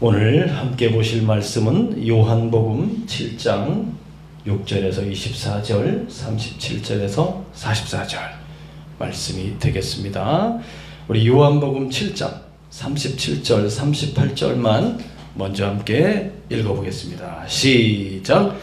오늘 함께 보실 말씀은 요한복음 7장 6절에서 24절, 37절에서 44절 말씀이 되겠습니다. 우리 요한복음 7장 37절, 38절만 먼저 함께 읽어보겠습니다. 시작!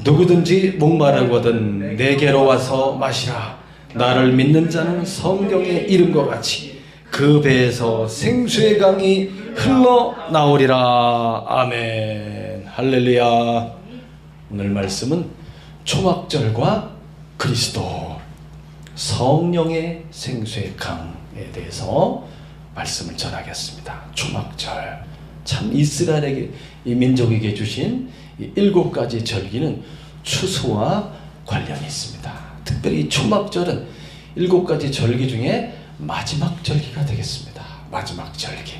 누구든지 목마르거든 내게로 와서 마시라. 나를 믿는 자는 성경의 이름과 같이 그 배에서 생수의 강이 흘러나오리라. 아멘. 할렐루야. 오늘 말씀은 초막절과 그리스도, 성령의 생수의 강에 대해서 말씀을 전하겠습니다. 초막절, 참 이스라엘에게, 이 민족에게 주신 이 7가지 절기는 추수와 관련이 있습니다. 특별히 초막절은 7가지 절기 중에 마지막 절기가 되겠습니다. 마지막 절기.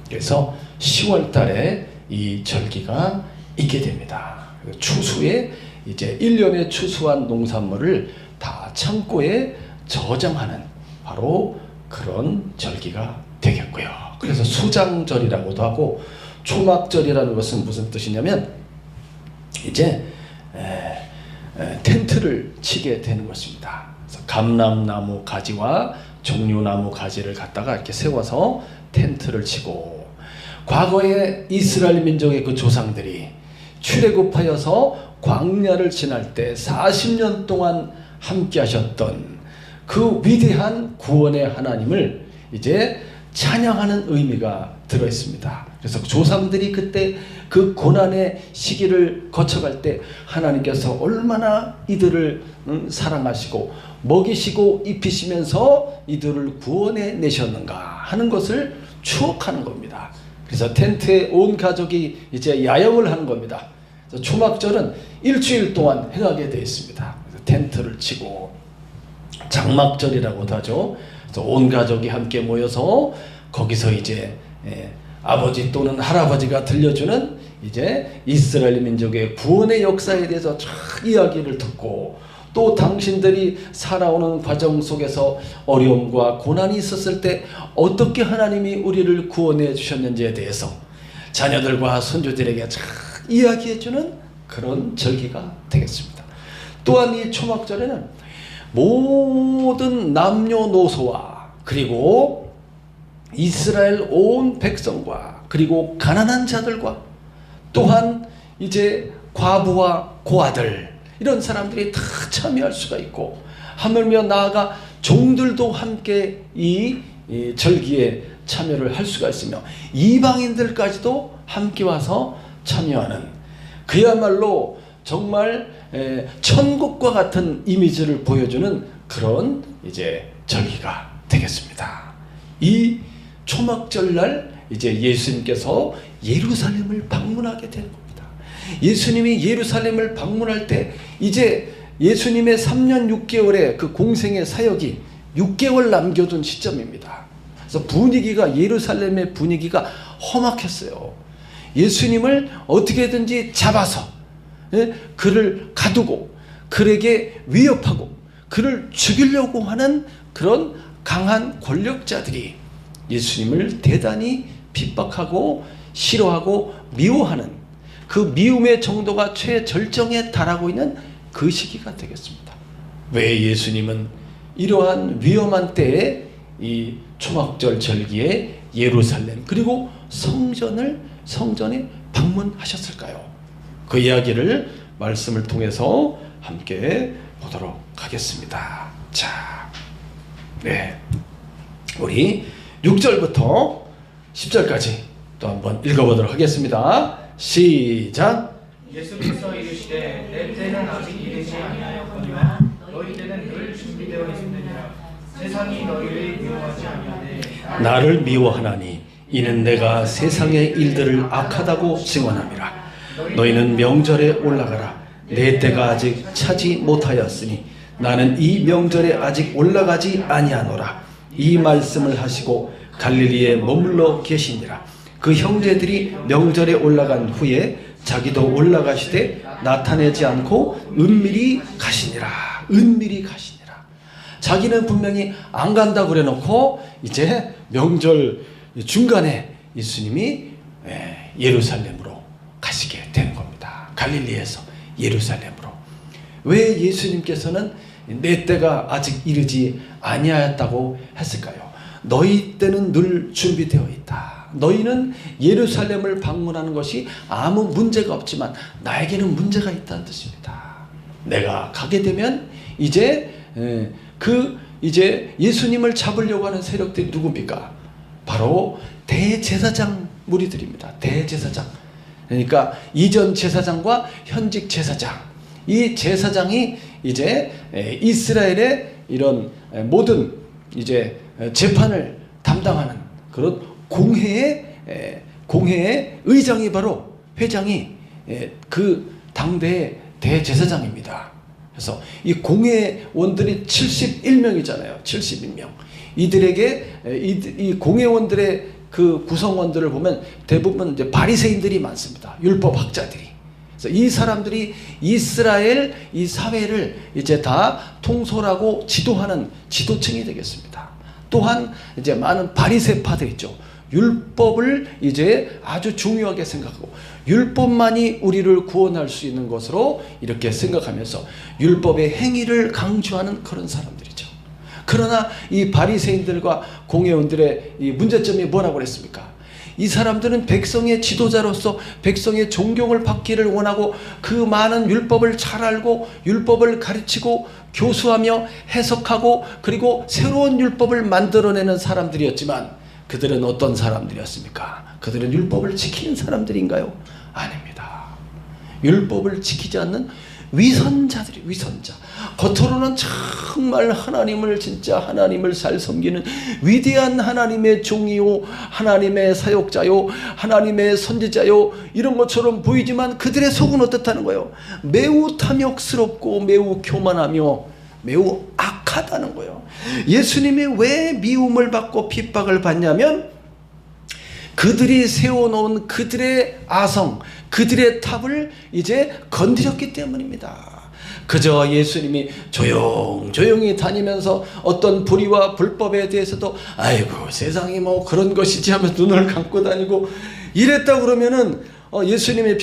그래서 10월 달에 이 절기가 있게 됩니다. 추수에 이제 1년에 추수한 농산물을 다 창고에 저장하는 바로 그런 절기가 되겠고요. 그래서 수장절이라고도 하고, 초막절이라는 것은 무슨 뜻이냐면 이제 텐트를 치게 되는 것입니다. 그래서 감람나무 가지와 종려나무 가지를 갖다가 이렇게 세워서 텐트를 치고, 과거에 이스라엘 민족의 그 조상들이 출애굽하여서 광야를 지날 때 40년 동안 함께 하셨던 그 위대한 구원의 하나님을 이제 찬양하는 의미가 들어 있습니다. 그래서 조상들이 그때 그 고난의 시기를 거쳐갈 때 하나님께서 얼마나 이들을 사랑하시고 먹이시고 입히시면서 이들을 구원해 내셨는가 하는 것을 추억하는 겁니다. 그래서 텐트에 온 가족이 이제 야영을 하는 겁니다. 그래서 초막절은 일주일 동안 행하게 되어 있습니다. 그래서 텐트를 치고, 장막절이라고도 하죠. 그래서 온 가족이 함께 모여서 거기서 이제 아버지 또는 할아버지가 들려주는 이제 이스라엘 민족의 구원의 역사에 대해서 쫙 이야기를 듣고, 또 당신들이 살아오는 과정 속에서 어려움과 고난이 있었을 때 어떻게 하나님이 우리를 구원해 주셨는지에 대해서 자녀들과 손주들에게 쫙 이야기해주는 그런 절기가 되겠습니다. 또한 이 초막절에는 모든 남녀노소와 그리고 이스라엘 온 백성과 그리고 가난한 자들과 또한 이제 과부와 고아들, 이런 사람들이 다 참여할 수가 있고, 하물며 나아가 종들도 함께 이 절기에 참여를 할 수가 있으며 이방인들까지도 함께 와서 참여하는, 그야말로 정말 천국과 같은 이미지를 보여주는 그런 이제 절기가 되겠습니다. 이 초막절날 이제 예수님께서 예루살렘을 방문하게 되는 겁니다. 예수님이 예루살렘을 방문할 때 이제 예수님의 3년 6개월의 그 공생의 사역이 6개월 남겨둔 시점입니다. 그래서 분위기가, 예루살렘의 분위기가 험악했어요. 예수님을 어떻게든지 잡아서 그를 가두고 그에게 위협하고 그를 죽이려고 하는 그런 강한 권력자들이 예수님을 대단히 핍박하고 싫어하고 미워하는, 그 미움의 정도가 최절정에 달하고 있는 그 시기가 되겠습니다. 왜 예수님은 이러한 위험한 때에 이 초막절 절기에 예루살렘 그리고 성전에 방문하셨을까요? 그 이야기를 말씀을 통해서 함께 보도록 하겠습니다. 자, 우리 6절부터 10절까지 또 한번 읽어보도록 하겠습니다. 시작. 예수께서 이르시되 내 때는 아직 이르지 아니하였거니와 너희 때는 늘 준비되어 있느니라. 세상이 너희를 미워하지 아니하되 나를 미워하나니 이는 내가 세상의 일들을 악하다고 증언함이라. 너희는 명절에 올라가라. 내 때가 아직 차지 못하였으니 나는 이 명절에 아직 올라가지 아니하노라. 이 말씀을 하시고 갈릴리에 머물러 계시니라. 그 형제들이 명절에 올라간 후에 자기도 올라가시되 나타내지 않고 은밀히 가시니라. 은밀히 가시니라. 자기는 분명히 안 간다고 그래놓고 이제 명절 중간에 예수님이 예루살렘으로 가시게 되는 겁니다. 갈릴리에서 예루살렘으로. 왜 예수님께서는 내 때가 아직 이르지 아니하였다고 했을까요? 너희 때는 늘 준비되어 있다. 너희는 예루살렘을 방문하는 것이 아무 문제가 없지만 나에게는 문제가 있다는 뜻입니다. 내가 가게 되면 이제 예수님을 잡으려고 하는 세력들이 누굽니까? 바로 대제사장 무리들입니다. 대제사장. 그러니까 이전 제사장과 현직 제사장. 이 제사장이 이제 이스라엘의 이런 모든 이제 재판을 담당하는 그런 공회의 의장이 바로 회장이 그 당대의 대제사장입니다. 그래서 이 공회원들이 71명이잖아요. 71명. 이들에게 이 공회원들의 그 구성원들을 보면 대부분 이제 바리새인들이 많습니다. 율법 학자들이. 그래서 이 사람들이 이스라엘 이 사회를 이제 다 통솔하고 지도하는 지도층이 되겠습니다. 또한 이제 많은 바리새파들 있죠. 율법을 이제 아주 중요하게 생각하고 율법만이 우리를 구원할 수 있는 것으로 이렇게 생각하면서 율법의 행위를 강조하는 그런 사람들이죠. 그러나 이 바리새인들과 공회원들의 이 문제점이 뭐라고 그랬습니까? 이 사람들은 백성의 지도자로서 백성의 존경을 받기를 원하고 그 많은 율법을 잘 알고 율법을 가르치고 교수하며 해석하고 그리고 새로운 율법을 만들어내는 사람들이었지만 그들은 어떤 사람들이었습니까? 그들은 율법을 지키는 사람들인가요? 아닙니다. 율법을 지키지 않는 위선자들이 위선자. 겉으로는 정말 하나님을 잘 섬기는 위대한 하나님의 종이요, 하나님의 사역자요, 하나님의 선지자요 이런 것처럼 보이지만 그들의 속은 어떻다는 거예요? 매우 탐욕스럽고 매우 교만하며 매우 악하다는 거예요. 예수님이 왜 미움을 받고 핍박을 받냐면 그들이 세워놓은 그들의 아성, 그들의 탑을 이제 건드렸기 때문입니다. 그저 예수님이 조용히 다니면서 어떤 불의와 불법에 대해서도 아이고 세상이 뭐 그런 것이지 하면서 눈을 감고 다니고 이랬다 그러면은 예수님의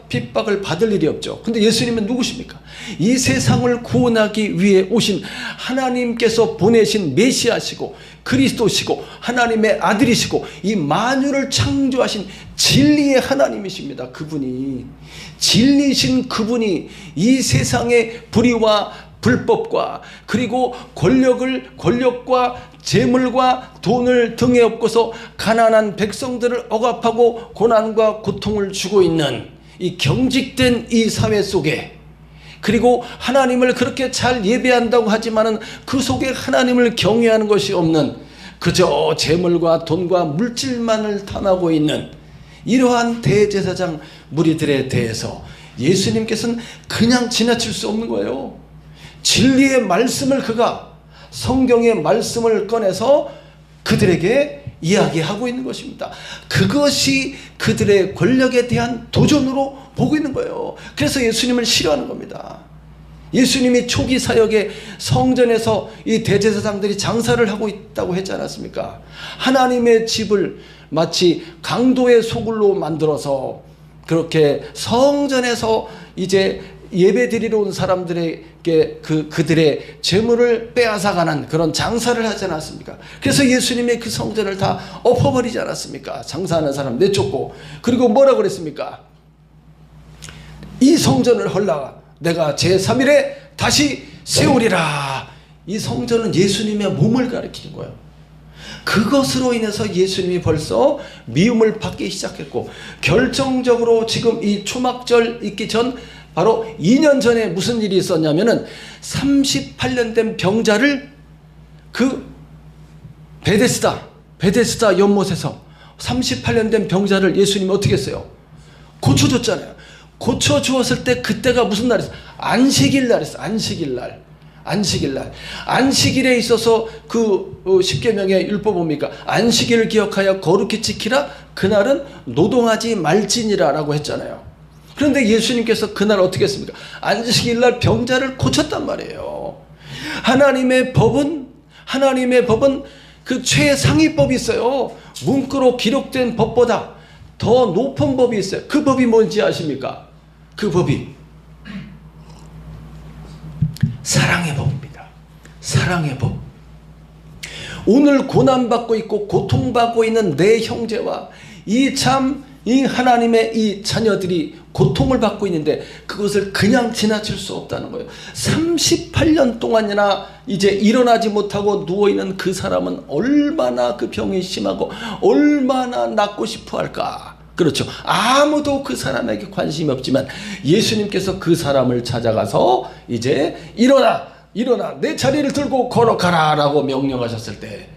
핍박을 받을 일이 없죠. 근데 예수님은 누구십니까? 이 세상을 구원하기 위해 오신 하나님께서 보내신 메시아시고 그리스도시고 하나님의 아들이시고 이 만유를 창조하신 진리의 하나님이십니다. 그분이 진리신 그분이 이 세상의 불의와 불법과 그리고 권력과 재물과 돈을 등에 업고서 가난한 백성들을 억압하고 고난과 고통을 주고 있는 이 경직된 이 사회 속에 그리고 하나님을 그렇게 잘 예배한다고 하지만은 그 속에 하나님을 경외하는 것이 없는 그저 재물과 돈과 물질만을 탐하고 있는 이러한 대제사장 무리들에 대해서 예수님께서는 그냥 지나칠 수 없는 거예요. 진리의 말씀을 그가 성경의 말씀을 꺼내서 그들에게 이야기하고 있는 것입니다. 그것이 그들의 권력에 대한 도전으로 보고 있는 거예요. 그래서 예수님을 싫어하는 겁니다. 예수님이 초기 사역에 성전에서 이 대제사장들이 장사를 하고 있다고 했지 않았습니까? 하나님의 집을 마치 강도의 소굴로 만들어서 그렇게 성전에서 이제 예배 드리러 온 사람들에게 그들의 재물을 빼앗아가는 그런 장사를 하지 않았습니까? 그래서 예수님의 그 성전을 다 엎어버리지 않았습니까? 장사하는 사람 내쫓고. 그리고 뭐라고 그랬습니까? 이 성전을 헐라 내가 제3일에 다시 세우리라. 이 성전은 예수님의 몸을 가리키는 거예요. 그것으로 인해서 예수님이 벌써 미움을 받기 시작했고 결정적으로 지금 이 초막절 있기 전 바로 2년 전에 무슨 일이 있었냐면은 38년 된 병자를 그 베데스다 연못에서 38년 된 병자를 예수님이 어떻게 했어요? 고쳐줬잖아요. 고쳐주었을 때 그때가 무슨 날이었어요? 안식일 날이었어요. 안식일 날. 안식일에 있어서 그 10계명의 율법 뭡니까? 안식일을 기억하여 거룩히 지키라. 그날은 노동하지 말지니라 라고 했잖아요. 그런데 예수님께서 그날 어떻게 했습니까? 안식일 날 병자를 고쳤단 말이에요. 하나님의 법은 그 최상위법이 있어요. 문구로 기록된 법보다 더 높은 법이 있어요. 그 법이 뭔지 아십니까? 그 법이 사랑의 법입니다. 사랑의 법. 오늘 고난받고 있고 고통받고 있는 내 형제와 이 하나님의 이 자녀들이 고통을 받고 있는데 그것을 그냥 지나칠 수 없다는 거예요. 38년 동안이나 이제 일어나지 못하고 누워있는 그 사람은 얼마나 그 병이 심하고 얼마나 낫고 싶어 할까. 그렇죠. 아무도 그 사람에게 관심이 없지만 예수님께서 그 사람을 찾아가서 이제 일어나 내 자리를 들고 걸어가라 라고 명령하셨을 때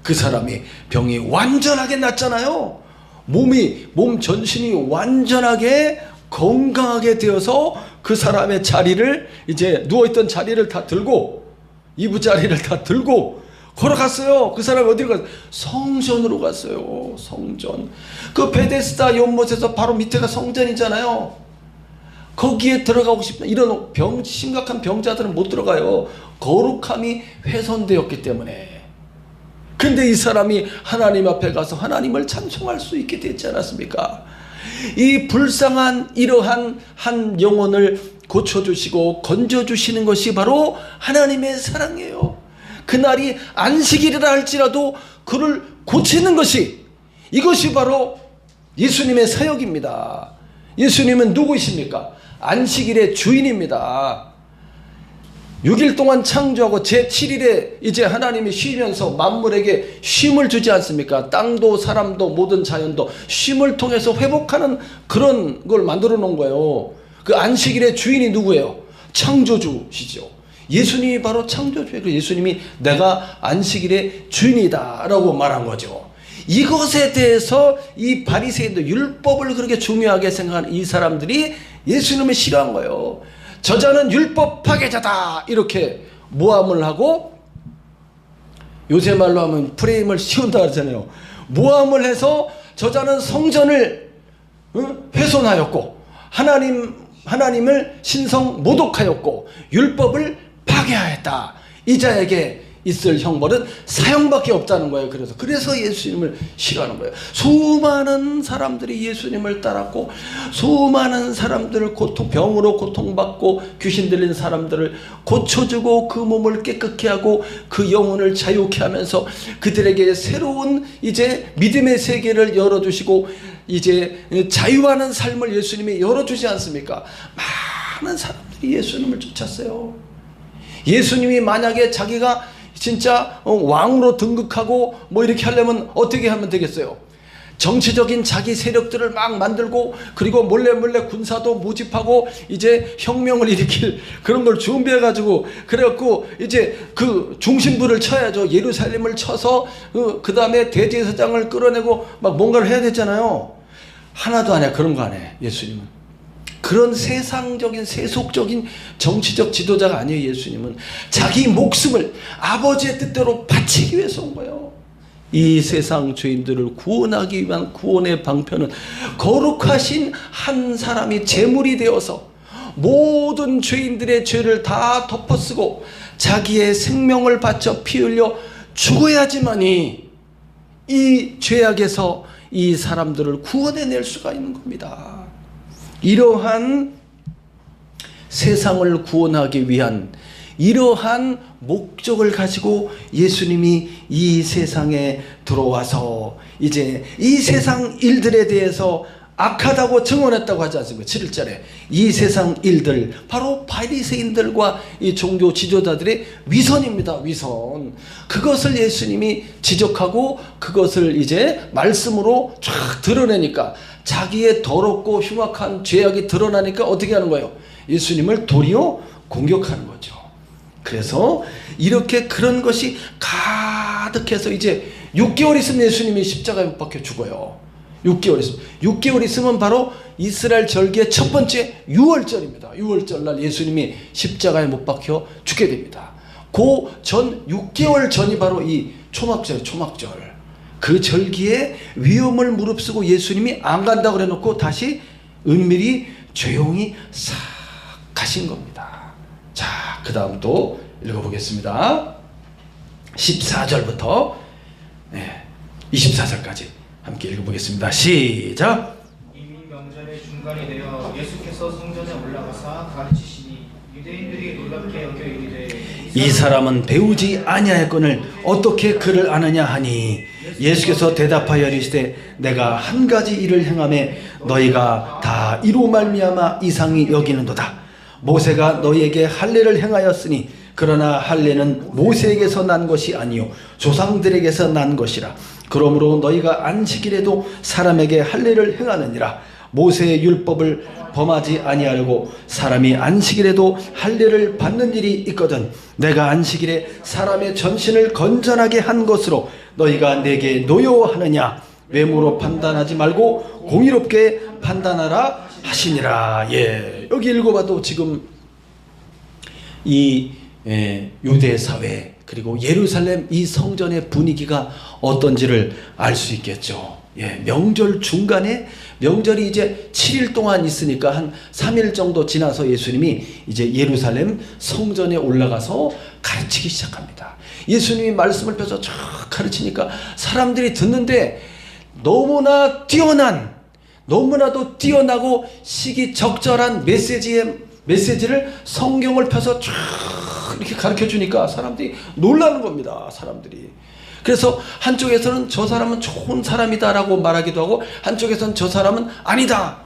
그 사람이 병이 완전하게 낫잖아요. 몸 전신이 완전하게 건강하게 되어서 그 사람의 자리를 이제 누워있던 자리를 다 들고 이부자리를 다 들고 걸어갔어요. 그 사람이 어디로 갔어요? 성전으로 갔어요. 성전. 그 베데스다 연못에서 바로 밑에가 성전이잖아요. 거기에 들어가고 싶은 이런 심각한 병자들은 못 들어가요. 거룩함이 훼손되었기 때문에. 근데 이 사람이 하나님 앞에 가서 하나님을 찬송할 수 있게 됐지 않았습니까? 이 불쌍한 이러한 한 영혼을 고쳐주시고 건져주시는 것이 바로 하나님의 사랑이에요. 그날이 안식일이라 할지라도 그를 고치는 것이 이것이 바로 예수님의 사역입니다. 예수님은 누구이십니까? 안식일의 주인입니다. 6일 동안 창조하고 제7일에 이제 하나님이 쉬면서 만물에게 쉼을 주지 않습니까? 땅도 사람도 모든 자연도 쉼을 통해서 회복하는 그런 걸 만들어 놓은 거예요. 그 안식일의 주인이 누구예요? 창조주시죠. 예수님이 바로 창조주예요. 예수님이 내가 안식일의 주인이다 라고 말한 거죠. 이것에 대해서 이 바리새인들 율법을 그렇게 중요하게 생각하는 이 사람들이 예수님을 싫어한 거예요. 저자는 율법 파괴자다 이렇게 모함을 하고 요새 말로 하면 프레임을 씌운다 그러잖아요. 모함을 해서 저자는 성전을 훼손하였고 하나님을 신성 모독하였고 율법을 파괴하였다. 이 자에게 있을 형벌은 사형밖에 없다는 거예요. 그래서 예수님을 싫어하는 거예요. 수많은 사람들이 예수님을 따랐고 수많은 사람들을 병으로 고통받고 귀신 들린 사람들을 고쳐주고 그 몸을 깨끗게 하고 그 영혼을 자유케 하면서 그들에게 새로운 이제 믿음의 세계를 열어주시고 이제 자유하는 삶을 예수님이 열어주지 않습니까? 많은 사람들이 예수님을 쫓았어요. 예수님이 만약에 자기가 진짜 왕으로 등극하고 뭐 이렇게 하려면 어떻게 하면 되겠어요? 정치적인 자기 세력들을 막 만들고 그리고 몰래 군사도 모집하고 이제 혁명을 일으킬 그런 걸 준비해 가지고 그래갖고 이제 그 중심부를 쳐야죠. 예루살렘을 쳐서 그 다음에 대제사장을 끌어내고 막 뭔가를 해야 되잖아요. 하나도 안 해. 그런 거 안 해. 예수님은. 그런 세상적인 세속적인 정치적 지도자가 아니에요. 예수님은 자기 목숨을 아버지의 뜻대로 바치기 위해서 온 거예요. 이 세상 죄인들을 구원하기 위한 구원의 방편은 거룩하신 한 사람이 제물이 되어서 모든 죄인들의 죄를 다 덮어쓰고 자기의 생명을 바쳐 피 흘려 죽어야지만이 이 죄악에서 이 사람들을 구원해낼 수가 있는 겁니다. 이러한 세상을 구원하기 위한 이러한 목적을 가지고 예수님이 이 세상에 들어와서 이제 이 세상 일들에 대해서 악하다고 증언했다고 하지 않습니까? 7절에 이 세상 일들 바로 바리새인들과 이 종교 지도자들의 위선입니다. 위선. 그것을 예수님이 지적하고 그것을 이제 말씀으로 쫙 드러내니까 자기의 더럽고 흉악한 죄악이 드러나니까 어떻게 하는 거예요? 예수님을 도리어 공격하는 거죠. 그래서 이렇게 그런 것이 가득해서 이제 6개월 있으면 예수님이 십자가에 못 박혀 죽어요. 6개월 있으면 바로 이스라엘 절기의 첫 번째 6월절입니다. 6월절 날 예수님이 십자가에 못 박혀 죽게 됩니다. 그 전 6개월 전이 바로 이 초막절. 그 절기에 위험을 무릅쓰고 예수님이 안 간다고 그래놓고 다시 은밀히 조용히 싹 가신 겁니다. 자, 그 다음 또 읽어보겠습니다. 14절부터 24절까지 함께 읽어보겠습니다. 시작. 이미 명절의 중간이 되어 예수께서 성전에 올라가사 가르치시니 유대인들이 놀랍게 여겨 이르되 이 사람은 배우지 아니하였거늘 어떻게 그를 아느냐 하니 예수께서 대답하여 이르시되 내가 한 가지 일을 행하매 너희가 다 이로 말미암아 이상히 여기는도다. 모세가 너희에게 할례를 행하였으니 그러나 할례는 모세에게서 난 것이 아니요 조상들에게서 난 것이라. 그러므로 너희가 안식일에도 사람에게 할례를 행하느니라. 모세의 율법을 범하지 아니하려고 사람이 안식일에도 할례를 받는 일이 있거든 내가 안식일에 사람의 전신을 건전하게 한 것으로 너희가 내게 노여워하느냐. 외모로 판단하지 말고 공의롭게 판단하라 하시니라. 예, 여기 읽어봐도 지금 이 유대 사회 그리고 예루살렘 이 성전의 분위기가 어떤지를 알 수 있겠죠. 예, 명절 중간에 명절이 이제 7일 동안 있으니까 한 3일 정도 지나서 예수님이 이제 예루살렘 성전에 올라가서 가르치기 시작합니다. 예수님이 말씀을 펴서 쫙 가르치니까 사람들이 듣는데 너무나도 뛰어나고 시기적절한 메시지를 성경을 펴서 쫙 이렇게 가르쳐 주니까 사람들이 놀라는 겁니다. 사람들이. 그래서 한쪽에서는 저 사람은 좋은 사람이다라고 말하기도 하고 한쪽에서는 저 사람은 아니다.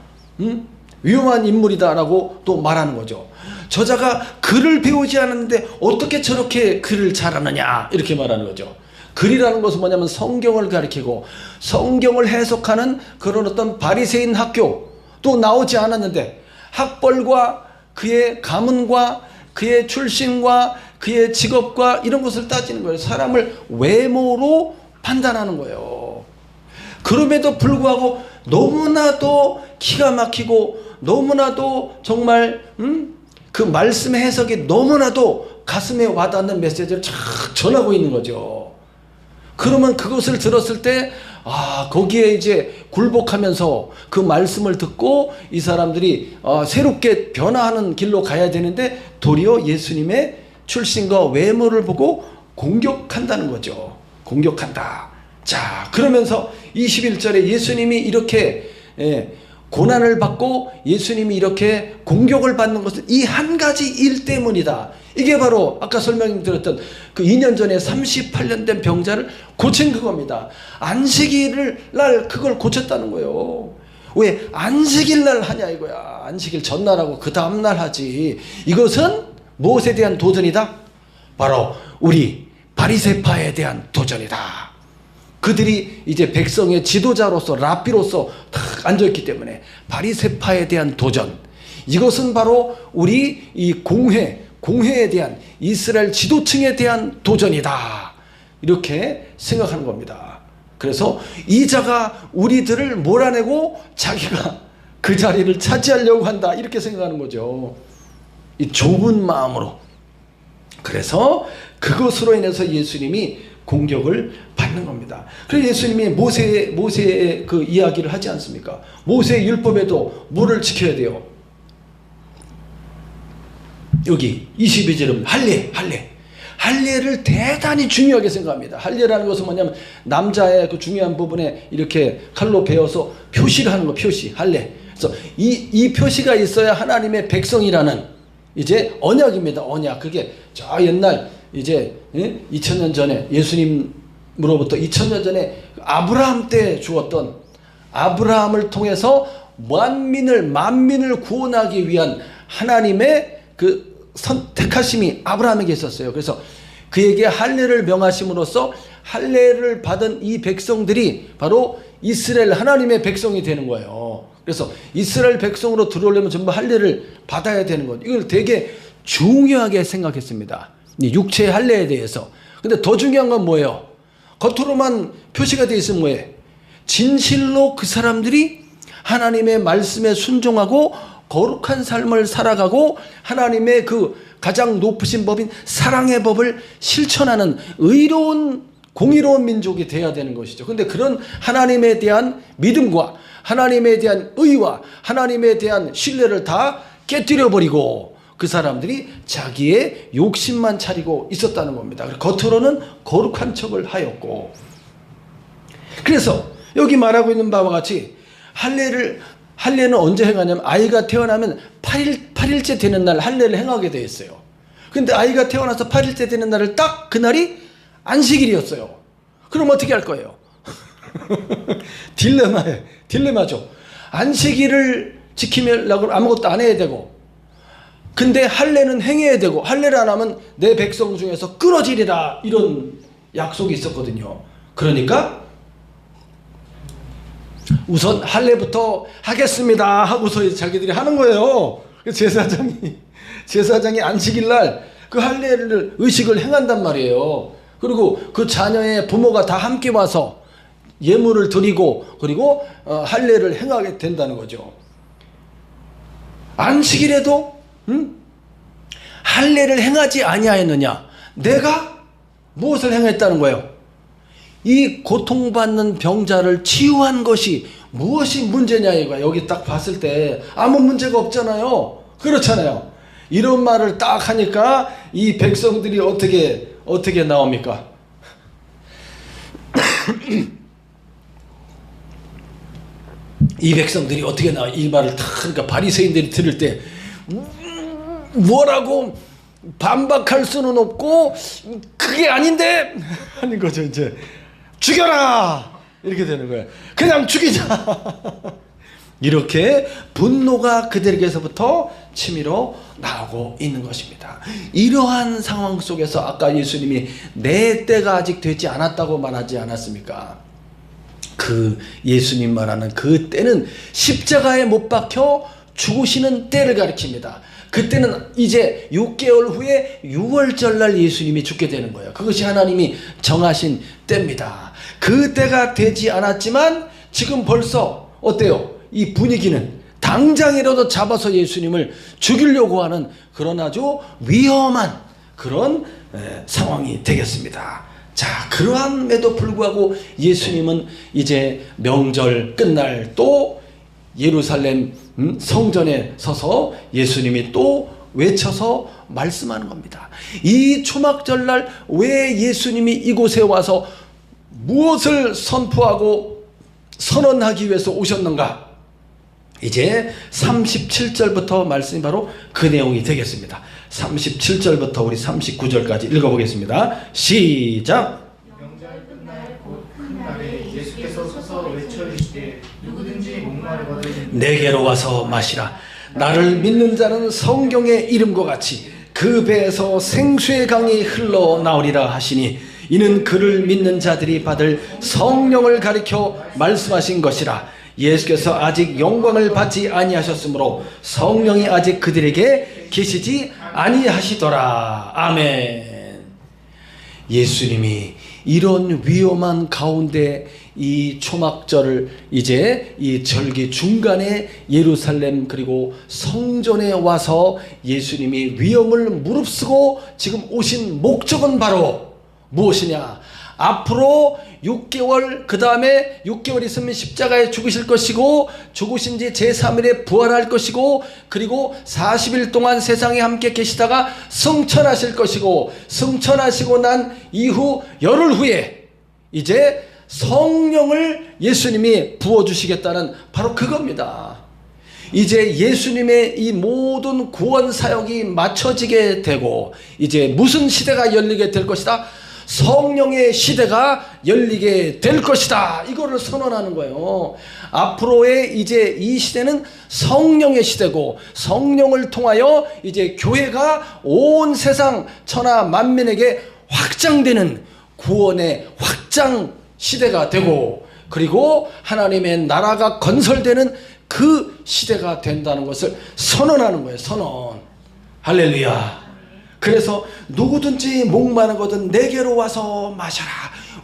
위험한 인물이다라고 또 말하는 거죠. 저자가 글을 배우지 않았는데 어떻게 저렇게 글을 잘하느냐 이렇게 말하는 거죠. 글이라는 것은 뭐냐면 성경을 가리키고 성경을 해석하는 그런 어떤 바리새인 학교도 나오지 않았는데 학벌과 그의 가문과 그의 출신과 그의 직업과 이런 것을 따지는 거예요. 사람을 외모로 판단하는 거예요. 그럼에도 불구하고 너무나도 기가 막히고 너무나도 정말 그 말씀의 해석이 너무나도 가슴에 와닿는 메시지를 쫙 전하고 있는 거죠. 그러면 그것을 들었을 때 거기에 이제 굴복하면서 그 말씀을 듣고 이 사람들이 새롭게 변화하는 길로 가야 되는데 도리어 예수님의 출신과 외모를 보고 공격한다는 거죠. 공격한다. 자, 그러면서 21절에 예수님이 이렇게 고난을 받고 예수님이 이렇게 공격을 받는 것은 이 한 가지 일 때문이다. 이게 바로 아까 설명드렸던 그 2년 전에 38년 된 병자를 고친 그겁니다. 안식일 날 그걸 고쳤다는 거예요. 왜 안식일 날 하냐 이거야. 안식일 전날하고 그 다음날 하지. 이것은 무엇에 대한 도전이다? 바로 우리 바리새파에 대한 도전이다. 그들이 이제 백성의 지도자로서 랍비로서 탁 앉아있기 때문에 바리새파에 대한 도전, 이것은 바로 우리 이 공회에 대한 이스라엘 지도층에 대한 도전이다. 이렇게 생각하는 겁니다. 그래서 이 자가 우리들을 몰아내고 자기가 그 자리를 차지하려고 한다. 이렇게 생각하는 거죠. 이 좁은 마음으로. 그래서 그것으로 인해서 예수님이 공격을 받는 겁니다. 그래서 예수님이 모세의 그 이야기를 하지 않습니까? 모세의 율법에도 뭐를 지켜야 돼요? 여기 22절은 할례를 대단히 중요하게 생각합니다. 할례라는 것은 뭐냐면 남자의 그 중요한 부분에 이렇게 칼로 베어서 표시를 하는 거, 표시, 할례. 그래서 이 표시가 있어야 하나님의 백성이라는 이제 언약입니다. 언약. 그게 저 옛날 이제 2000년 전에 예수님으로부터 2000년 전에 아브라함 때 주었던 아브라함을 통해서 만민을 구원하기 위한 하나님의 그 선택하심이 아브라함에게 있었어요. 그래서 그에게 할례를 명하심으로써 할례를 받은 이 백성들이 바로 이스라엘 하나님의 백성이 되는 거예요. 그래서 이스라엘 백성으로 들어오려면 전부 할례를 받아야 되는 것. 이걸 되게 중요하게 생각했습니다. 육체의 할례에 대해서. 근데 더 중요한 건 뭐예요? 겉으로만 표시가 되어 있으면 뭐예요? 진실로 그 사람들이 하나님의 말씀에 순종하고 거룩한 삶을 살아가고 하나님의 그 가장 높으신 법인 사랑의 법을 실천하는 의로운 공의로운 민족이 되어야 되는 것이죠. 근데 그런 하나님에 대한 믿음과 하나님에 대한 의와 하나님에 대한 신뢰를 다 깨뜨려버리고 그 사람들이 자기의 욕심만 차리고 있었다는 겁니다. 겉으로는 거룩한 척을 하였고, 그래서 여기 말하고 있는 바와 같이 할례는 언제 행하냐면 아이가 태어나면 8일째 되는 날 할례를 행하게 되어 있어요. 근데 아이가 태어나서 8일째 되는 날을 딱 그날이 안식일이었어요. 그럼 어떻게 할 거예요? 딜레마죠. 안식일을 지키려고 아무것도 안 해야 되고, 근데 할례는 행해야 되고, 할례를 안 하면 내 백성 중에서 끊어지리라, 이런 약속이 있었거든요. 그러니까 우선 할례부터 하겠습니다 하고서 자기들이 하는 거예요. 제사장이 안식일 날 그 할례를 의식을 행한단 말이에요. 그리고 그 자녀의 부모가 다 함께 와서 예물을 드리고, 그리고 할례를 행하게 된다는 거죠. 안식일에도 할례를 행하지 아니하였느냐? 내가 무엇을 행했다는 거예요? 이 고통받는 병자를 치유한 것이 무엇이 문제냐 이거야. 여기 딱 봤을 때 아무 문제가 없잖아요. 그렇잖아요. 이런 말을 딱 하니까 이 백성들이 어떻게 나옵니까? 이 백성들이 어떻게 나와? 이 말을 딱 그러니까 바리새인들이 들을 때 뭐라고 반박할 수는 없고, 그게 아닌데 하는 거죠. 이제 죽여라 이렇게 되는 거예요. 그냥 죽이자. 이렇게 분노가 그들에게서부터 치밀어 나오고 있는 것입니다. 이러한 상황 속에서 아까 예수님이 내 때가 아직 되지 않았다고 말하지 않았습니까? 그 예수님 말하는 그 때는 십자가에 못 박혀 죽으시는 때를 가리킵니다. 그때는 이제 6개월 후에 6월절 날 예수님이 죽게 되는 거예요. 그것이 하나님이 정하신 때입니다. 그 때가 되지 않았지만 지금 벌써 어때요? 이 분위기는 당장이라도 잡아서 예수님을 죽이려고 하는 그런 아주 위험한 그런 상황이 되겠습니다. 자, 그러함에도 불구하고 예수님은 이제 명절 끝날 또 예루살렘 성전에 서서 예수님이 또 외쳐서 말씀하는 겁니다. 이 초막절날 왜 예수님이 이곳에 와서 무엇을 선포하고 선언하기 위해서 오셨는가? 이제 37절부터 말씀이 바로 그 내용이 되겠습니다. 37절부터 우리 39절까지 읽어보겠습니다. 시작. 명절 끝날 곧 큰 날에 예수께서 서서 외쳐 이르시되 누구든지 목마르거든 내게로 와서 마시라. 나를 믿는 자는 성경의 이름과 같이 그 배에서 생수의 강이 흘러나오리라 하시니 이는 그를 믿는 자들이 받을 성령을 가리켜 말씀하신 것이라. 예수께서 아직 영광을 받지 아니하셨으므로 성령이 아직 그들에게 계시지 아니하시더라. 아멘. 예수님이 이런 위험한 가운데 이 초막절을 이제 이 절기 중간에 예루살렘 그리고 성전에 와서 예수님이 위험을 무릅쓰고 지금 오신 목적은 바로 무엇이냐? 앞으로 6개월, 그 다음에 6개월 있으면 십자가에 죽으실 것이고, 죽으신 지 제3일에 부활할 것이고, 그리고 40일 동안 세상에 함께 계시다가 승천하실 것이고, 승천하시고 난 이후 열흘 후에 이제 성령을 예수님이 부어주시겠다는 바로 그겁니다. 이제 예수님의 이 모든 구원 사역이 맞춰지게 되고, 이제 무슨 시대가 열리게 될 것이다? 성령의 시대가 열리게 될 것이다. 이거를 선언하는 거예요. 앞으로의 이제 이 시대는 성령의 시대고, 성령을 통하여 이제 교회가 온 세상 천하 만민에게 확장되는 구원의 확장 시대가 되고, 그리고 하나님의 나라가 건설되는 그 시대가 된다는 것을 선언하는 거예요. 선언. 할렐루야. 그래서 누구든지 목마르거든 내게로 와서 마셔라.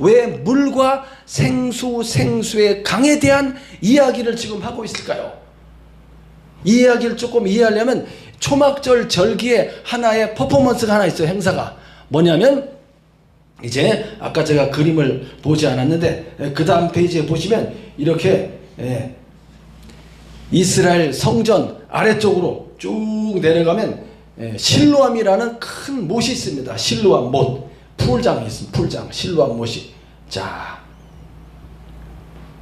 왜 물과 생수의 강에 대한 이야기를 지금 하고 있을까요? 이 이야기를 조금 이해하려면 초막절 절기에 하나의 퍼포먼스가 하나 있어요. 행사가 뭐냐면, 이제 아까 제가 그림을 보지 않았는데 그 다음 페이지에 보시면 이렇게 이스라엘 성전 아래쪽으로 쭉 내려가면 실로암이라는 큰 못이 있습니다. 실로암 못, 풀장이 있습니다. 풀장, 실로암 못이. 자,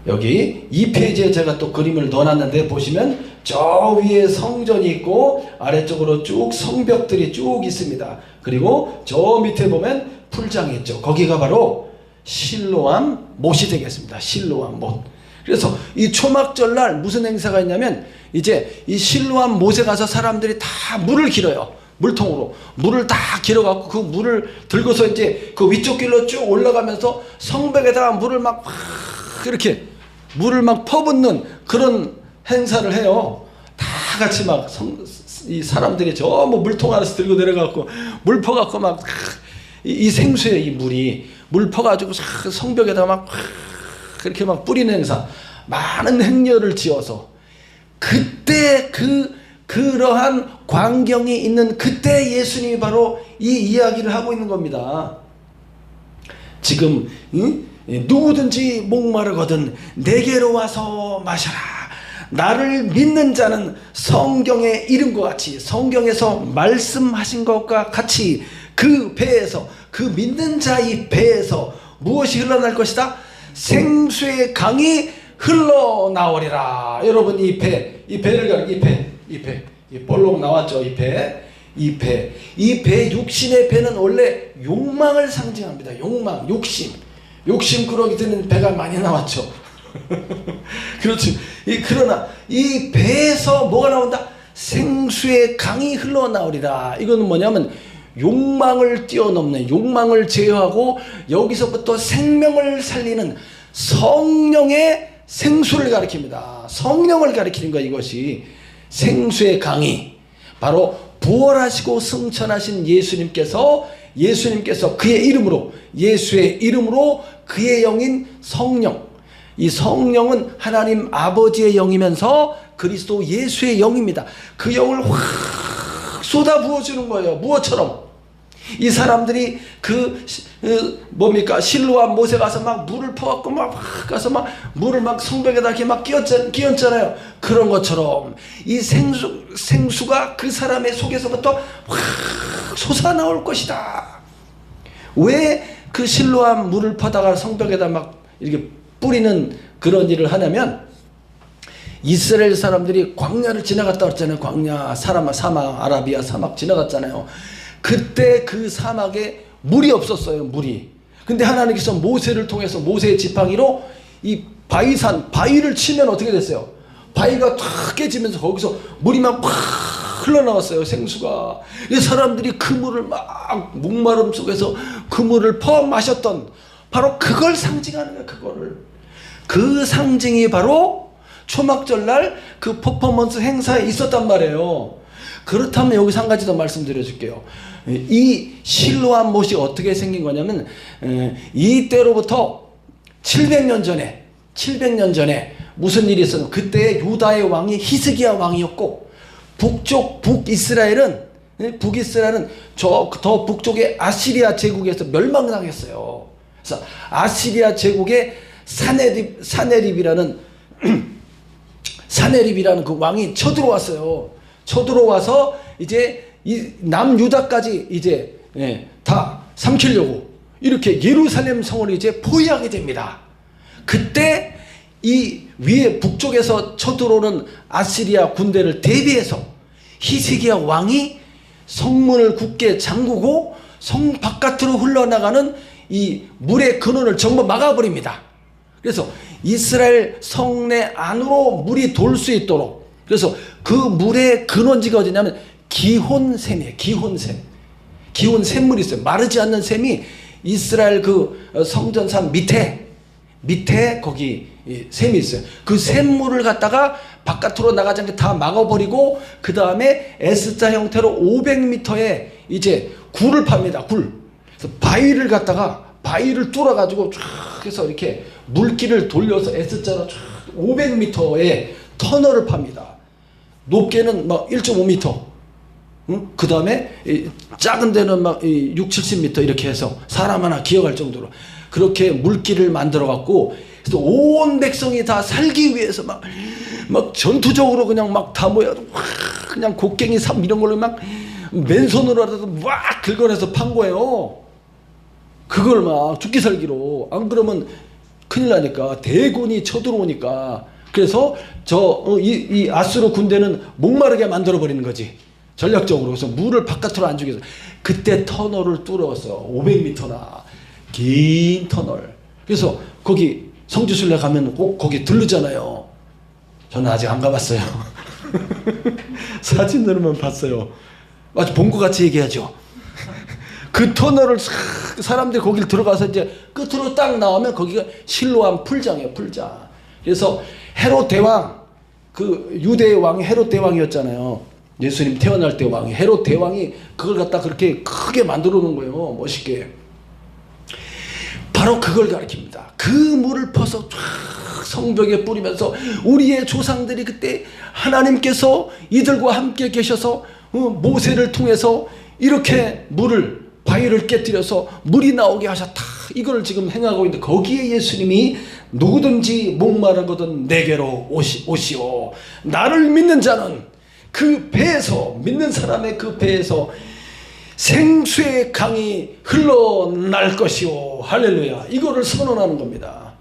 여기 2페이지에 제가 또 그림을 넣어놨는데 보시면 저 위에 성전이 있고 아래쪽으로 쭉 성벽들이 쭉 있습니다. 그리고 저 밑에 보면 풀장이 있죠. 거기가 바로 실로암 못이 되겠습니다. 실로암 못. 그래서 이 초막절날 무슨 행사가 있냐면 이제 이 실로암 못에 가서 사람들이 다 물을 길어요. 물통으로 물을 다 길어갖고 그 물을 들고서 이제 그 위쪽 길로 쭉 올라가면서 성벽에다가 물을 막 이렇게 물을 막 퍼붓는 그런 행사를 해요. 다 같이 막 이 사람들이 저 뭐 물통 안에서 들고 내려가고 물 퍼갖고 막 이 생수에 이 물이 물 퍼가지고 성벽에다가 막 그렇게 막 뿌리는 행사, 많은 행렬을 지어서 그때 그러한 광경이 있는 그때 예수님이 바로 이 이야기를 하고 있는 겁니다. 지금 누구든지 목마르거든 내게로 와서 마셔라. 나를 믿는 자는 성경의 이름과 같이 성경에서 말씀하신 것과 같이 그 배에서 그 믿는 자의 배에서 무엇이 흘러날 것이다? 생수의 강이 흘러나오리라. 여러분 이 배를 가리켜 이 볼록 나왔죠. 이 배 육신의 배는 원래 욕망을 상징합니다. 욕심꾸러기 드는 배가 많이 나왔죠. 그렇지. 그러나 이 배에서 뭐가 나온다? 생수의 강이 흘러나오리라. 이거는 뭐냐면 욕망을 뛰어넘는, 욕망을 제어하고 여기서부터 생명을 살리는 성령의 생수를 가리킵니다. 성령을 가리키는 거야. 이것이 생수의 강이 바로 부활하시고 승천하신 예수님께서 그의 이름으로, 예수의 이름으로 그의 영인 성령, 이 성령은 하나님 아버지의 영이면서 그리스도 예수의 영입니다. 그 영을 확 쏟아 부어주는 거예요. 무엇처럼? 이 사람들이 실로암 못에 가서 막 물을 퍼갖고 막 가서 막 물을 막 성벽에다 이렇게 막 끼얹잖아요. 그런 것처럼 이 생수가 그 사람의 속에서부터 확 솟아나올 것이다. 왜 그 실로암 물을 퍼다가 성벽에다 막 이렇게 뿌리는 그런 일을 하냐면 이스라엘 사람들이 광야를 지나갔다 그랬잖아요. 광야, 사막, 아라비아 사막 지나갔잖아요. 그때 그 사막에 물이 없었어요. 물이. 근데 하나님께서 모세를 통해서 모세의 지팡이로 이 바위를 치면 어떻게 됐어요? 바위가 탁 깨지면서 거기서 물이 막 흘러나왔어요. 생수가. 이 사람들이 그 물을 막 목마름 속에서 그 물을 퍼 마셨던 바로 그걸 상징하는 거예요. 그거를. 그 상징이 바로 초막절날 그 퍼포먼스 행사에 있었단 말이에요. 그렇다면 여기서 한 가지 더 말씀드려 줄게요. 이 실로암 못이 어떻게 생긴 거냐면 이때로부터 700년 전에 무슨 일이 있었냐면 그때 유다의 왕이 히스기야 왕이었고 북이스라엘은 저 더 북쪽의 아시리아 제국에서 멸망당했어요. 그래서 아시리아 제국의 사네립이라는 그 왕이 쳐들어왔어요. 쳐들어와서 이제 이 남유다까지 이제 다 삼키려고 이렇게 예루살렘 성을 이제 포위하게 됩니다. 그때 이 위에 북쪽에서 쳐들어오는 아시리아 군대를 대비해서 히스기야 왕이 성문을 굳게 잠그고 성 바깥으로 흘러나가는 이 물의 근원을 전부 막아버립니다. 그래서 이스라엘 성내 안으로 물이 돌 수 있도록, 그래서 그 물의 근원지가 어디냐면 기혼샘이에요. 기혼샘물이 있어요. 마르지 않는 샘이 이스라엘 그 성전산 밑에 거기 샘이 있어요. 그 샘물을 갖다가 바깥으로 나가지 않게 다 막아버리고 그 다음에 S자 형태로 500m에 이제 굴을 팝니다. 굴. 그래서 바위를 뚫어가지고 쫙 해서 이렇게 물길을 돌려서 S자로 쫙 500m의 터널을 팝니다. 높게는 막 1.5m. 응? 그 다음에 작은 데는 막 6, 70m 이렇게 해서 사람 하나 기어갈 정도로 그렇게 물길을 만들어 갖고 그래서 온 백성이 다 살기 위해서 막 전투적으로 그냥 막 다 모여 그냥 곡괭이 삼 이런 걸로 막 맨손으로라도 막 긁어내서 판 거예요. 그걸 막 죽기 살기로. 안 그러면 큰일 나니까 대군이 쳐들어오니까 그래서 이 아수르 군대는 목마르게 만들어 버리는 거지. 전략적으로. 그래서 물을 바깥으로 안 주게 해서 그때 터널을 뚫어서 500m나 긴 터널. 그래서 거기 성지순례 가면 꼭 거기 들르잖아요. 저는 아직 안 가봤어요. 사진으로만 봤어요. 아주 본 것 같이 얘기하죠. 그 터널을 사람들이 거길 들어가서 이제 끝으로 딱 나오면 거기가 실로암 풀장이에요. 풀장. 그래서 헤롯 대왕, 그 유대의 왕이 헤롯 대왕이었잖아요. 예수님 태어날 때 왕이. 헤롯 대왕이 그걸 갖다 그렇게 크게 만들어 놓은 거예요. 멋있게. 바로 그걸 가리킵니다. 그 물을 퍼서 쫙 성벽에 뿌리면서 우리의 조상들이 그때 하나님께서 이들과 함께 계셔서 모세를 통해서 이렇게 바위를 깨뜨려서 물이 나오게 하셨다. 이걸 지금 행하고 있는데 거기에 예수님이 누구든지 목마르거든 내게로 오시오. 나를 믿는 자는 그 배에서, 믿는 사람의 그 배에서 생수의 강이 흘러날 것이오. 할렐루야. 이거를 선언하는 겁니다.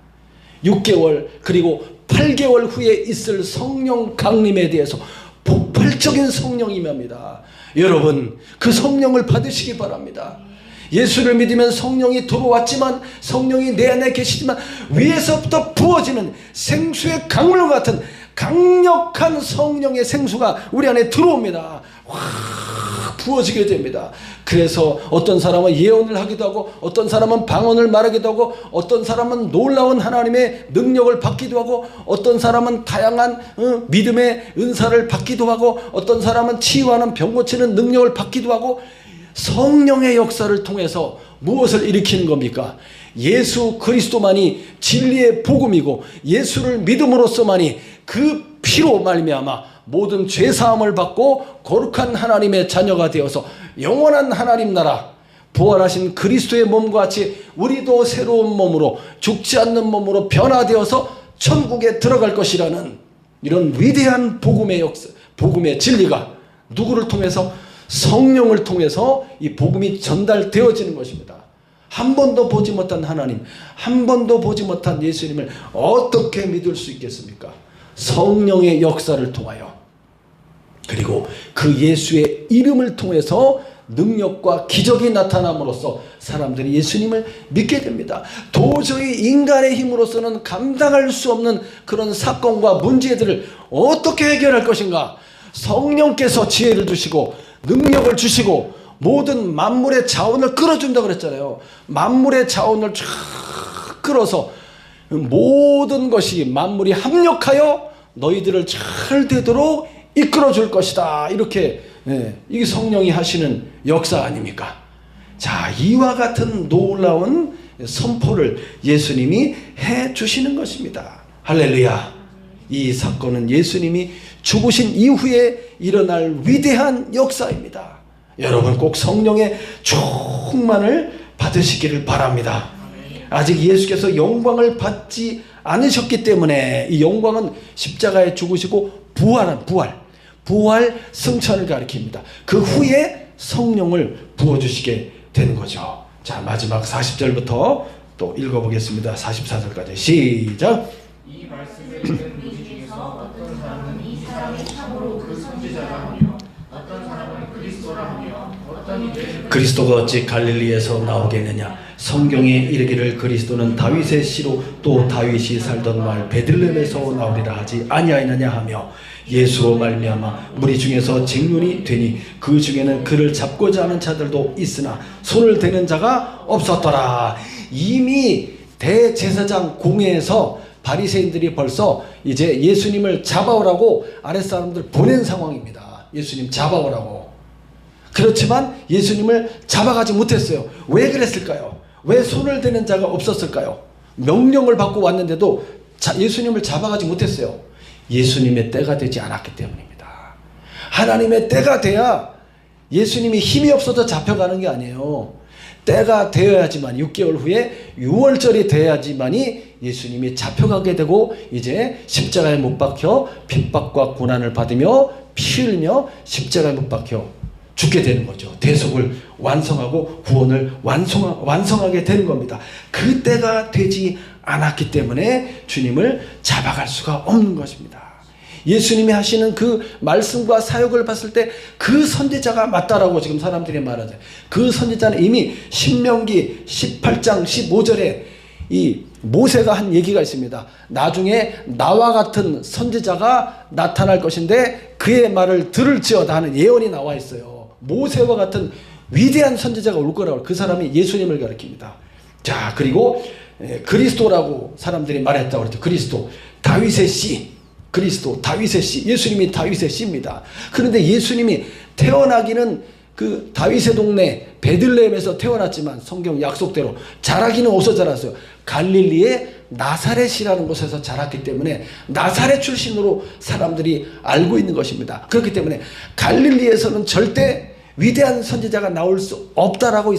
6개월 그리고 8개월 후에 있을 성령 강림에 대해서 폭발적인 성령 임합니다. 여러분 그 성령을 받으시기 바랍니다. 예수를 믿으면 성령이 들어왔지만 성령이 내 안에 계시지만 위에서부터 부어지는 생수의 강물 같은 강력한 성령의 생수가 우리 안에 들어옵니다. 확 부어지게 됩니다. 그래서 어떤 사람은 예언을 하기도 하고 어떤 사람은 방언을 말하기도 하고 어떤 사람은 놀라운 하나님의 능력을 받기도 하고 어떤 사람은 다양한 믿음의 은사를 받기도 하고 어떤 사람은 치유하는 병 고치는 능력을 받기도 하고 성령의 역사를 통해서 무엇을 일으키는 겁니까? 예수 그리스도만이 진리의 복음이고 예수를 믿음으로써만이 그 피로 말미암아 모든 죄사함을 받고 거룩한 하나님의 자녀가 되어서 영원한 하나님 나라 부활하신 그리스도의 몸과 같이 우리도 새로운 몸으로 죽지 않는 몸으로 변화되어서 천국에 들어갈 것이라는 이런 위대한 복음의 역사, 복음의 진리가 누구를 통해서? 성령을 통해서 이 복음이 전달되어지는 것입니다. 한 번도 보지 못한 하나님, 한 번도 보지 못한 예수님을 어떻게 믿을 수 있겠습니까? 성령의 역사를 통하여 그리고 그 예수의 이름을 통해서 능력과 기적이 나타남으로써 사람들이 예수님을 믿게 됩니다. 도저히 인간의 힘으로서는 감당할 수 없는 그런 사건과 문제들을 어떻게 해결할 것인가? 성령께서 지혜를 주시고 능력을 주시고 모든 만물의 자원을 끌어준다고 그랬잖아요. 만물의 자원을 쫙 끌어서 모든 것이 만물이 합력하여 너희들을 잘 되도록 이끌어 줄 것이다. 이렇게 이게 성령이 하시는 역사 아닙니까? 자, 이와 같은 놀라운 선포를 예수님이 해 주시는 것입니다. 할렐루야. 이 사건은 예수님이 죽으신 이후에 일어날 위대한 역사입니다. 여러분 꼭 성령의 충만을 받으시기를 바랍니다. 아직 예수께서 영광을 받지 않으셨기 때문에 이 영광은 십자가에 죽으시고 부활 승천을 가리킵니다. 그 후에 성령을 부어주시게 되는 거죠. 자, 마지막 40절부터 또 읽어보겠습니다. 44절까지 시작. 이 말씀을 듣는 우리 중에서 어떤 사람은 이 사람이 참으로 그 선지자라 하며 어떤 사람은 그리스도라 하며 어떤 이들은 그리스도가 어찌 갈릴리에서 나오겠느냐? 성경에 이르기를 그리스도는 다윗의 씨로 또 다윗이 살던 말 베들레헴에서 나오리라 하지 아니하였느냐 하며 예수로 말미암아 무리 중에서 쟁론이 되니 그 중에는 그를 잡고자 하는 자들도 있으나 손을 대는 자가 없었더라. 이미 대제사장 공회에서 바리새인들이 벌써 이제 예수님을 잡아오라고 아랫사람들 보낸 상황입니다. 예수님 잡아오라고. 그렇지만 예수님을 잡아가지 못했어요. 왜 그랬을까요? 왜 손을 대는 자가 없었을까요? 명령을 받고 왔는데도 예수님을 잡아가지 못했어요. 예수님의 때가 되지 않았기 때문입니다. 하나님의 때가 돼야 예수님이 힘이 없어서 잡혀가는 게 아니에요. 때가 되어야지만 6개월 후에 6월절이 돼야지만이 예수님이 잡혀가게 되고 이제 십자가에 못 박혀 핍박과 고난을 받으며 피 흘리며 십자가에 못 박혀 죽게 되는 거죠. 대속을 완성하고 구원을 완성하게 되는 겁니다. 그때가 되지 않았기 때문에 주님을 잡아갈 수가 없는 것입니다. 예수님이 하시는 그 말씀과 사역을 봤을 때 그 선지자가 맞다라고 지금 사람들이 말하죠. 그 선지자는 이미 신명기 18장 15절에 이 모세가 한 얘기가 있습니다. 나중에 나와 같은 선지자가 나타날 것인데 그의 말을 들을지어다 하는 예언이 나와 있어요. 모세와 같은 위대한 선지자가 올 거라고. 그 사람이 예수님을 가리킵니다. 자, 그리고 그리스도라고 사람들이 말했다고 그랬죠. 그리스도, 다윗의 씨, 그리스도, 다윗의 씨, 예수님이 다윗의 씨입니다. 그런데 예수님이 태어나기는 그 다윗의 동네 베들레헴에서 태어났지만 성경 약속대로 자라기는 어디서 자랐어요? 갈릴리의 나사렛이라는 곳에서 자랐기 때문에 나사렛 출신으로 사람들이 알고 있는 것입니다. 그렇기 때문에 갈릴리에서는 절대 위대한 선지자가 나올 수 없다라고 이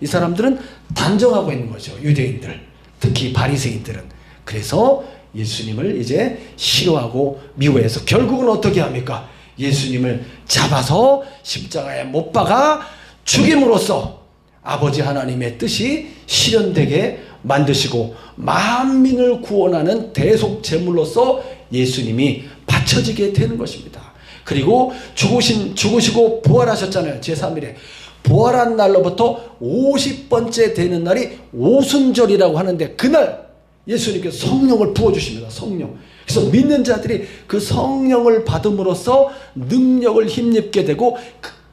사람들은 단정하고 있는 거죠. 유대인들, 특히 바리새인들은. 그래서 예수님을 이제 싫어하고 미워해서 결국은 어떻게 합니까? 예수님을 잡아서 십자가에 못 박아 죽임으로써 아버지 하나님의 뜻이 실현되게 만드시고 만민을 구원하는 대속 제물로서 예수님이 바쳐지게 되는 것입니다. 그리고 죽으시고 부활하셨잖아요. 제3일에. 부활한 날로부터 50번째 되는 날이 오순절이라고 하는데 그날 예수님께서 성령을 부어주십니다. 성령. 그래서 믿는 자들이 그 성령을 받음으로써 능력을 힘입게 되고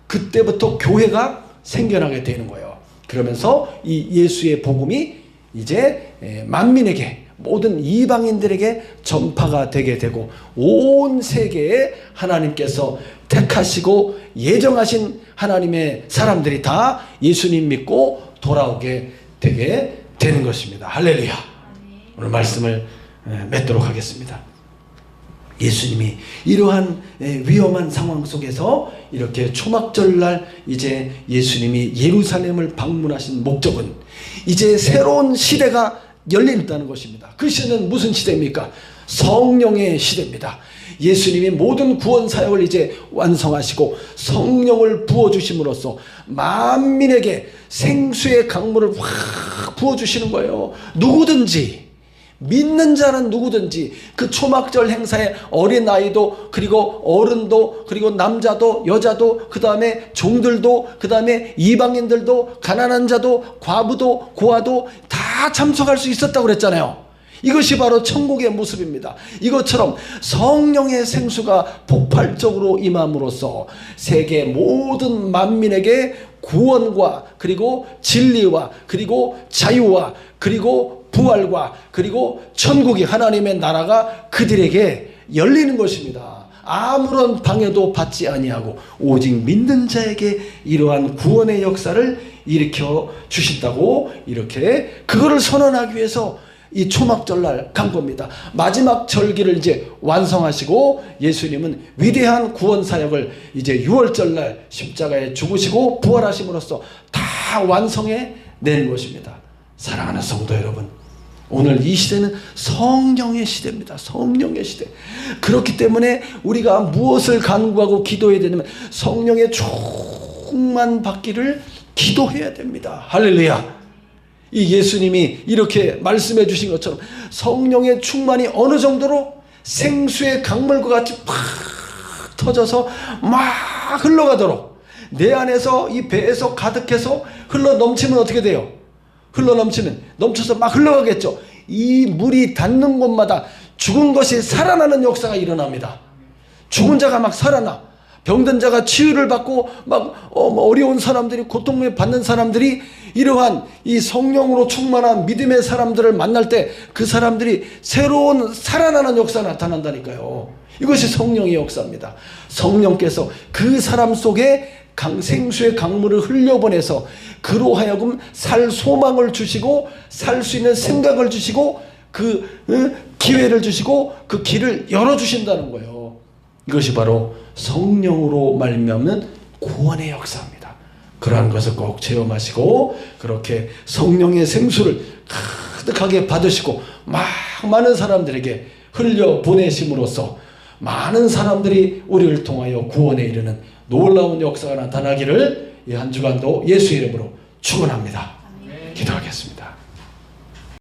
그때부터 교회가 생겨나게 되는 거예요. 그러면서 이 예수의 복음이 이제 만민에게, 모든 이방인들에게 전파가 되게 되고 온 세계에 하나님께서 택하시고 예정하신 하나님의 사람들이 다 예수님 믿고 돌아오게 되게 되는 것입니다. 할렐루야. 오늘 말씀을 맺도록 하겠습니다. 예수님이 이러한 위험한 상황 속에서 이렇게 초막절날 이제 예수님이 예루살렘을 방문하신 목적은 이제 새로운 시대가 열린다는 것입니다. 그 시대는 무슨 시대입니까? 성령의 시대입니다. 예수님이 모든 구원 사역을 이제 완성하시고 성령을 부어주심으로써 만민에게 생수의 강물을 확 부어주시는 거예요. 누구든지, 믿는 자는 누구든지 그 초막절 행사에 어린아이도 그리고 어른도 그리고 남자도 여자도 그 다음에 종들도 그 다음에 이방인들도 가난한 자도 과부도 고아도 다 참석할 수 있었다고 그랬잖아요. 이것이 바로 천국의 모습입니다. 이것처럼 성령의 생수가 폭발적으로 임함으로써 세계 모든 만민에게 구원과 그리고 진리와 그리고 자유와 그리고 부활과 그리고 천국이 하나님의 나라가 그들에게 열리는 것입니다. 아무런 방해도 받지 아니하고 오직 믿는 자에게 이러한 구원의 역사를 일으켜 주신다고 이렇게 그거를 선언하기 위해서 이 초막절날 간 겁니다. 마지막 절기를 이제 완성하시고 예수님은 위대한 구원 사역을 이제 6월절날 십자가에 죽으시고 부활하심으로써 다 완성해 낸 것입니다. 사랑하는 성도 여러분, 오늘 이 시대는 성령의 시대입니다. 성령의 시대. 그렇기 때문에 우리가 무엇을 간구하고 기도해야 되냐면 성령의 충만 받기를 기도해야 됩니다. 할렐루야. 이 예수님이 이렇게 말씀해 주신 것처럼 성령의 충만이 어느 정도로 생수의 강물과 같이 팍 터져서 막 흘러가도록 내 안에서 이 배에서 가득해서 흘러 넘치면 어떻게 돼요? 흘러 넘쳐서 막 흘러가겠죠. 이 물이 닿는 곳마다 죽은 것이 살아나는 역사가 일어납니다. 죽은 자가 막 살아나. 병든 자가 치유를 받고 막 어려운 사람들이 고통을 받는 사람들이 이러한 이 성령으로 충만한 믿음의 사람들을 만날 때 그 사람들이 새로운 살아나는 역사가 나타난다니까요. 이것이 성령의 역사입니다. 성령께서 그 사람 속에 생수의 강물을 흘려보내서 그로 하여금 살 소망을 주시고 살 수 있는 생각을 주시고 그 기회를 주시고 그 길을 열어주신다는 거예요. 이것이 바로 성령으로 말미암는 구원의 역사입니다. 그러한 것을 꼭 체험하시고 그렇게 성령의 생수를 가득하게 받으시고 많은 사람들에게 흘려보내심으로써 많은 사람들이 우리를 통하여 구원에 이르는 놀라운 역사가 나타나기를 이 한 주간도 예수 이름으로 축원합니다. 기도하겠습니다.